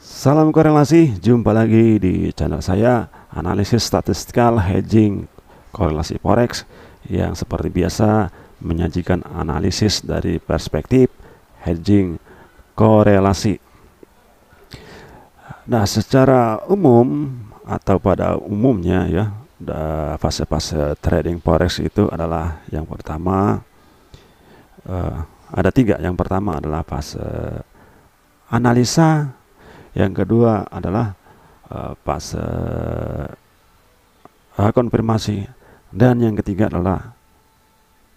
Salam korelasi, jumpa lagi di channel saya, analisis statistikal hedging korelasi forex, yang seperti biasa menyajikan analisis dari perspektif hedging korelasi. Nah, secara umum atau pada umumnya ya, fase-fase trading forex itu adalah yang pertama, ada tiga. Yang pertama adalah fase analisa, yang kedua adalah fase konfirmasi, dan yang ketiga adalah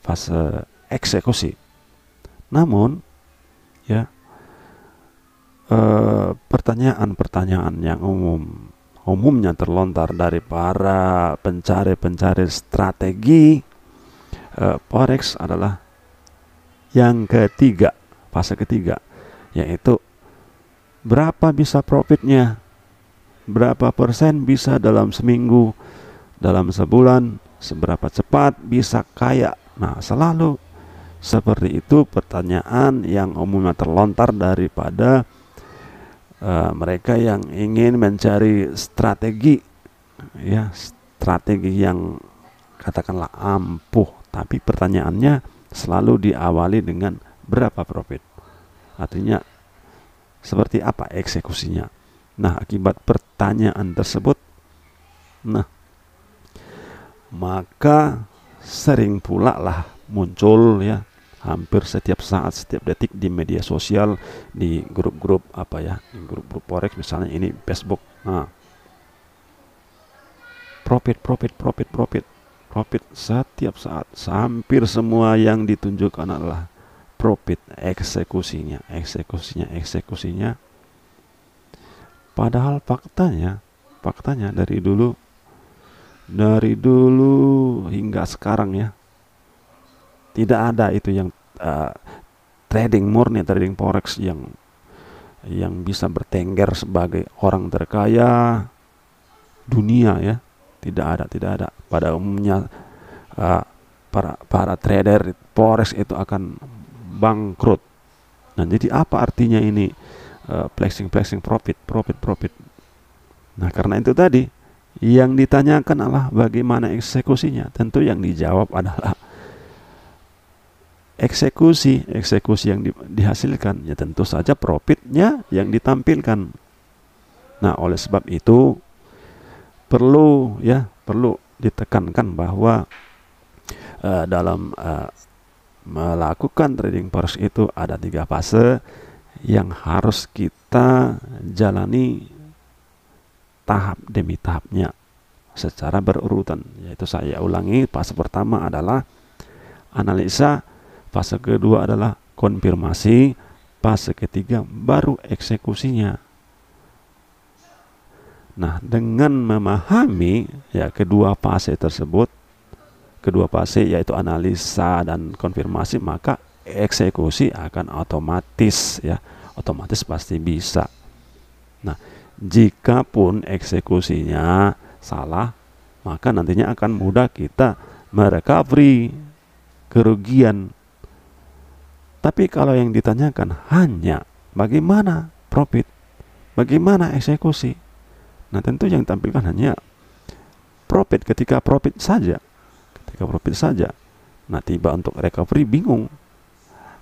fase eksekusi. Namun ya, pertanyaan-pertanyaan yang umumnya terlontar dari para pencari strategi forex adalah yang ketiga, fase ketiga, yaitu berapa bisa profitnya, berapa persen bisa dalam seminggu, dalam sebulan, seberapa cepat bisa kaya. Nah, selalu seperti itu pertanyaan yang umumnya terlontar daripada mereka yang ingin mencari strategi, ya, strategi yang katakanlah ampuh, tapi pertanyaannya selalu diawali dengan berapa profit, artinya seperti apa eksekusinya. Nah, akibat pertanyaan tersebut, maka sering pula lah muncul ya, hampir setiap saat, setiap detik di media sosial, di grup-grup di grup-grup forex, misalnya ini Facebook. Nah, profit setiap saat, hampir semua yang ditunjukkan adalah profit, eksekusinya. Padahal faktanya dari dulu hingga sekarang ya, tidak ada itu yang trading forex yang bisa bertengger sebagai orang terkaya dunia ya. Tidak ada. Pada umumnya para trader forex itu akan bangkrut. Nah, jadi apa artinya ini flexing profit? Nah, karena itu tadi yang ditanyakan adalah bagaimana eksekusinya. Tentu yang dijawab adalah eksekusi yang dihasilkan, ya tentu saja profitnya yang ditampilkan. Nah, oleh sebab itu perlu ditekankan bahwa dalam melakukan trading forex itu ada 3 fase yang harus kita jalani tahap demi tahapnya secara berurutan, yaitu saya ulangi, fase pertama adalah analisa, fase kedua adalah konfirmasi, fase ketiga baru eksekusinya. Nah, dengan memahami ya kedua fase tersebut, yaitu analisa dan konfirmasi, maka eksekusi akan otomatis pasti bisa. Nah, jika pun eksekusinya salah, maka nantinya akan mudah kita merecovery kerugian. Tapi kalau yang ditanyakan hanya bagaimana profit, bagaimana eksekusi, nah tentu yang ditampilkan hanya profit. Ketika profit saja, nah tiba untuk recovery bingung,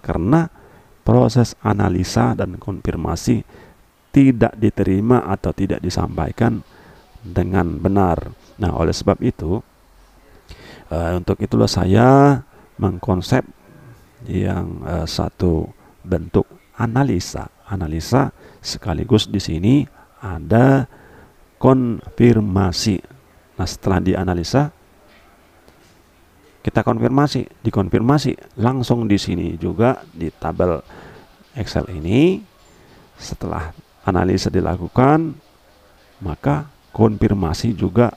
karena proses analisa dan konfirmasi tidak diterima atau tidak disampaikan dengan benar. Nah, oleh sebab itu, untuk itulah saya mengkonsep yang satu bentuk analisa sekaligus di sini ada konfirmasi. Nah, setelah dianalisa kita dikonfirmasi langsung di sini juga di tabel Excel ini. Setelah analisa dilakukan, maka konfirmasi juga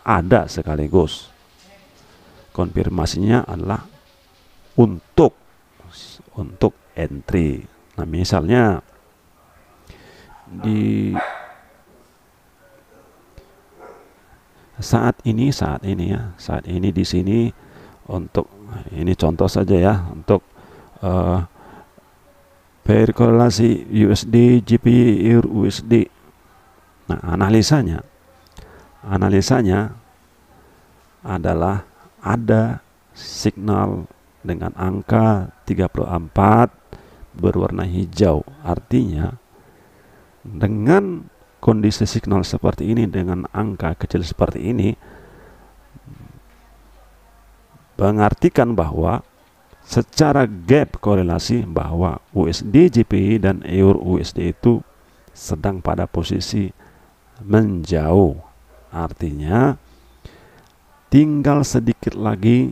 ada sekaligus. Konfirmasinya adalah untuk entry. Nah, misalnya di saat ini di sini, untuk ini contoh saja ya, untuk pair korelasi USD JPY EUR USD. Nah, analisanya adalah ada signal dengan angka 34 berwarna hijau. Artinya dengan kondisi signal seperti ini, dengan angka kecil seperti ini, mengartikan bahwa secara gap korelasi bahwa USD JPY dan EUR USD itu sedang pada posisi menjauh. Artinya tinggal sedikit lagi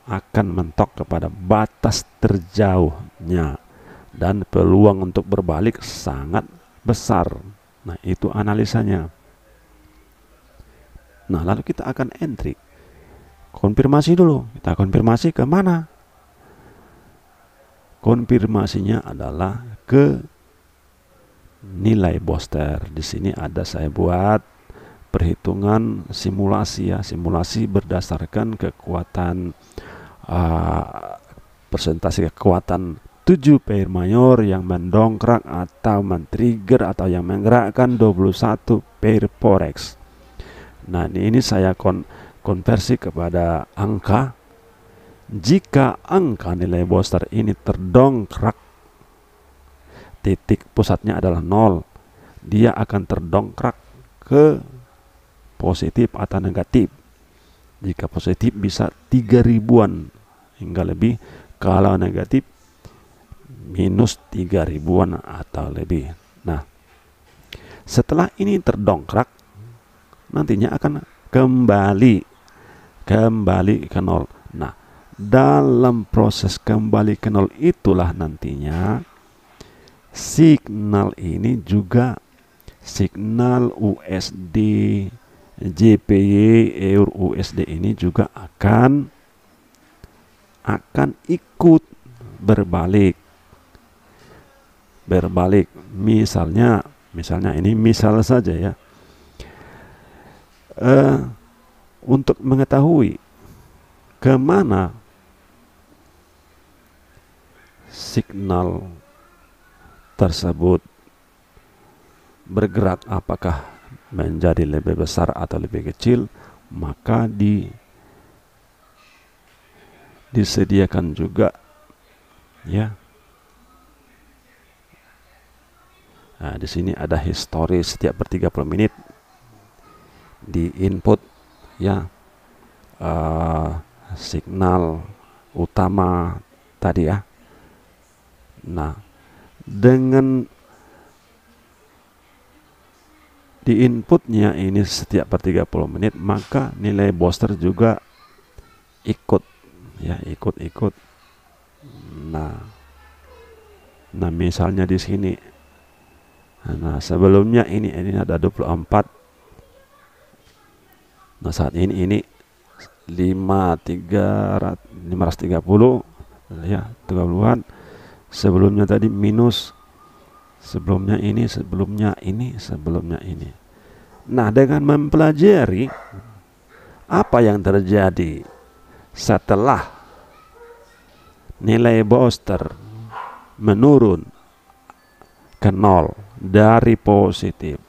akan mentok kepada batas terjauhnya dan peluang untuk berbalik sangat besar. Nah, itu analisanya. Nah, lalu kita akan entry. Konfirmasi dulu. Kita konfirmasi ke mana? Konfirmasinya adalah ke nilai Bolster. Di sini ada saya buat perhitungan simulasi ya, simulasi berdasarkan kekuatan persentase kekuatan 7 pair mayor yang mendongkrak atau men-trigger atau yang menggerakkan 21 pair forex. Nah, ini saya konversi kepada angka. Jika angka nilai Bolster ini terdongkrak, titik pusatnya adalah 0, dia akan terdongkrak ke positif atau negatif. Jika positif bisa 3000-an hingga lebih, kalau negatif minus 3000-an atau lebih. Nah, setelah ini terdongkrak, nantinya akan kembali ke 0. Nah, dalam proses kembali ke 0 itulah nantinya signal ini juga, signal USD JPY EUR USD ini juga akan ikut berbalik. Misalnya ini misal saja ya, untuk mengetahui kemana signal tersebut bergerak, apakah menjadi lebih besar atau lebih kecil, maka disediakan juga ya. Nah, di sini ada histori setiap per 30 menit di input ya, signal utama tadi ya. Nah, dengan di inputnya ini setiap per 30 menit, maka nilai Bolster juga ikut ya, ikut. Nah, misalnya di sini, nah sebelumnya ini ada 24. Nah, saat ini 530 ya, 30-an. Sebelumnya tadi minus, sebelumnya ini. Nah, dengan mempelajari apa yang terjadi setelah nilai Bolster menurun ke 0 dari positif,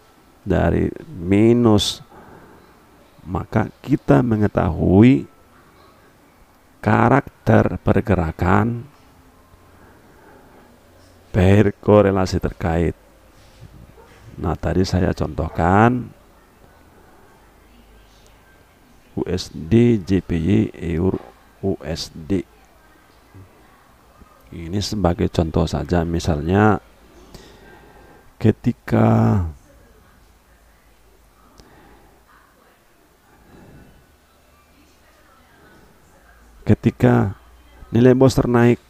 dari minus, maka kita mengetahui karakter pergerakan pair korelasi terkait. Nah, tadi saya contohkan USD JPY EUR USD. Ini sebagai contoh saja. Misalnya ketika nilai Bolster naik,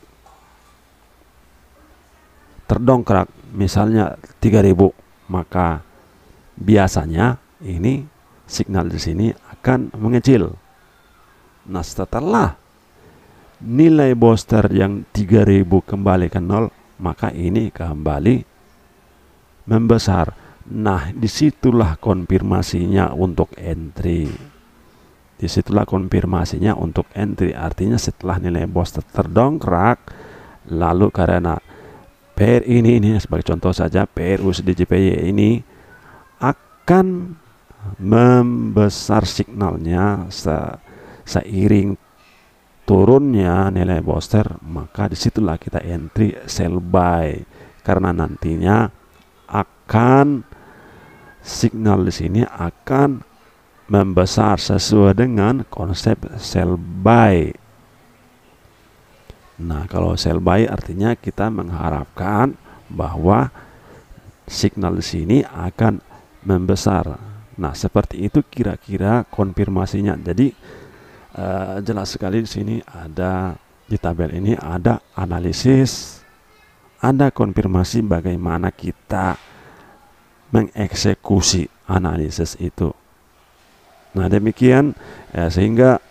terdongkrak misalnya 3000, maka biasanya ini signal di sini akan mengecil. Nah, setelah nilai Bolster yang 3000 kembali ke 0, maka ini kembali membesar. Nah, disitulah konfirmasinya untuk entry. Artinya setelah nilai Bolster terdongkrak, lalu karena pair ini sebagai contoh saja, pair USD-JPY ini akan membesar signalnya seiring turunnya nilai Bolster, maka disitulah kita entry sell buy, karena nantinya akan signal di sini akan membesar sesuai dengan konsep sell buy. Nah, kalau sell buy artinya kita mengharapkan bahwa signal di sini akan membesar. Nah, seperti itu kira-kira konfirmasinya. Jadi jelas sekali di sini ada, di tabel ini ada analisis, ada konfirmasi bagaimana kita mengeksekusi analisis itu. Nah, demikian sehingga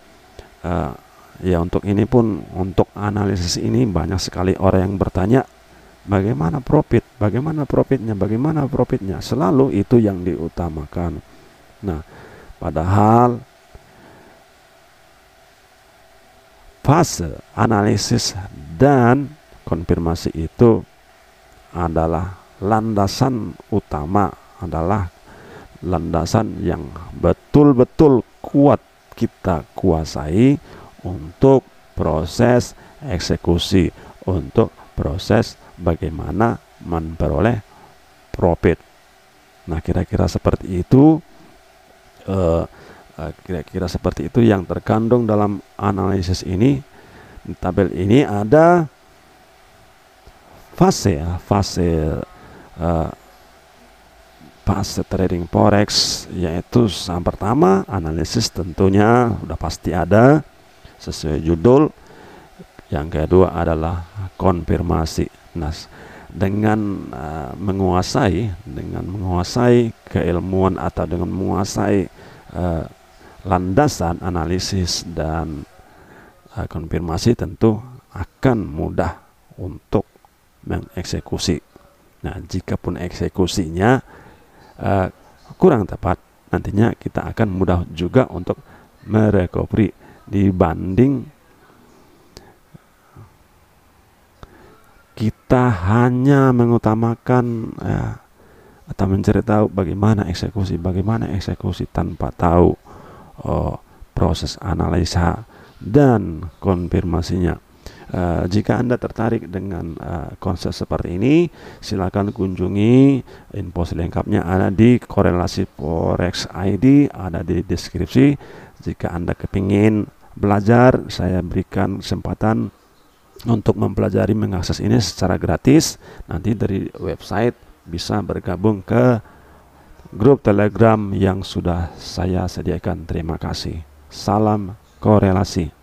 ya untuk ini pun, untuk analisis ini banyak sekali orang yang bertanya bagaimana profit, bagaimana profitnya, selalu itu yang diutamakan. Nah, padahal fase analisis dan konfirmasi itu adalah landasan utama, adalah landasan yang betul-betul kuat kita kuasai untuk proses eksekusi, untuk proses bagaimana memperoleh profit. Nah, kira-kira seperti itu, yang terkandung dalam analisis ini. Di tabel ini ada fase trading forex, yaitu yang pertama analisis, tentunya sudah pasti ada sesuai judul. Yang kedua adalah konfirmasi. Nah, dengan menguasai keilmuan atau dengan menguasai landasan analisis dan konfirmasi, tentu akan mudah untuk mengeksekusi. Nah, jikapun eksekusinya kurang tepat, nantinya kita akan mudah juga untuk merecovery dibanding kita hanya mengutamakan atau mencari tahu bagaimana eksekusi tanpa tahu proses analisa dan konfirmasinya. Jika Anda tertarik dengan konsep seperti ini, silakan kunjungi info selengkapnya ada di Korelasi Forex ID, ada di deskripsi. Jika Anda kepingin belajar, saya berikan kesempatan untuk mempelajari, mengakses ini secara gratis. Nanti dari website bisa bergabung ke grup Telegram yang sudah saya sediakan. Terima kasih. Salam korelasi.